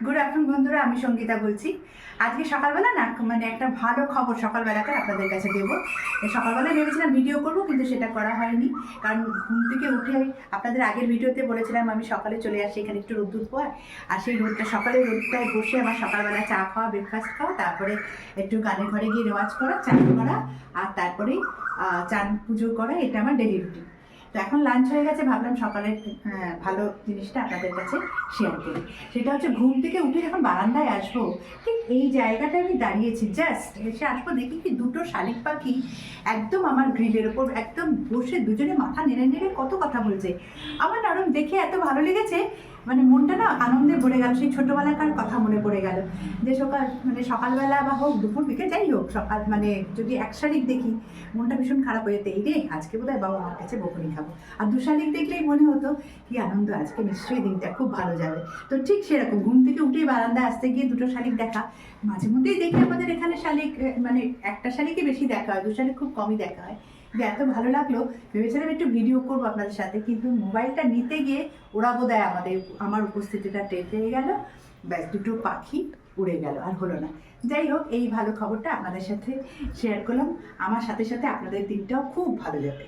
Good afternoon বন্ধুরা, আমি সঙ্গীতা বলছি। আজকে সকালবেলা না মানে একটা ভালো খবর সকালবেলাতে আপনাদের কাছে দেবো। সকালবেলায় ভেবেছিলাম ভিডিও করব, কিন্তু সেটা করা হয়নি। কারণ ঘুম থেকে উঠে আপনাদের আগের ভিডিওতে বলেছিলাম আমি সকালে চলে আসি, এখানে একটু রোদ্দুর পোয়ায়। আর সেই রোদটা সকালে রোদটায় বসে আমার সকালবেলা চা খাওয়া, ব্রেকফাস্ট খাওয়া, তারপরে একটু গানের ঘরে গিয়ে রেওয়াজ করা, চান করা, আর তারপরেই চান পুজো করা, এটা আমার ডেলি রুটিন। তো এখন লাঞ্চ হয়ে গেছে, ভাবলাম সকালের ভালো জিনিসটা আপনাদের কাছে শেয়ার করি। সেটা হচ্ছে ঘুম থেকে উঠে যখন বারান্দায় আসবো, ঠিক এই জায়গাটায় আমি দাঁড়িয়েছি, জাস্ট এসে আসবো, দেখি কি দুটো শালিক পাখি একদম আমার গ্রিলের ওপর একদম বসে দুজনে মাথা নেড়ে নেড়ে কত কথা বলছে। আমার নরম দেখে এত ভালো লেগেছে, মানে মনটা না আনন্দে ভরে গেল। সেই ছোটোবেলাকার কথা মনে পড়ে গেল যে সকালবেলা বা হোক দুপুর দিকে যাই হোক, সকাল মানে যদি এক শালিক দেখি মনটা ভীষণ খারাপ হয়ে যেত, এই রে আজকে বোধহয় বাবা আমার কাছে বকুনি খাবো। আর দু শালিক দেখলেই মনে হতো কি আনন্দ, আজকে নিশ্চয়ই দিনটা খুব ভালো যাবে। তো ঠিক সেরকম ঘুম থেকে উঠেই বারান্দায় আসতে গিয়ে দুটো শালিক দেখা। মাঝে মধ্যেই দেখি আমাদের এখানে শালিক, মানে একটা শালিকই বেশি দেখা হয়, দু শালিক খুব কমই দেখা হয়। যে এত ভালো লাগলো, ভেবেছিলাম একটু ভিডিও করবো আপনাদের সাথে, কিন্তু মোবাইলটা নিতে গিয়ে ওরা বোধহয় আমার উপস্থিতিটা টের পেয়ে গেল, ব্যাস দুটো পাখি উড়ে গেল, আর হলো না। যাই হোক, এই ভালো খবরটা আপনাদের সাথে শেয়ার করলাম। আমার সাথে সাথে আপনাদের দিনটাও খুব ভালো যাবে।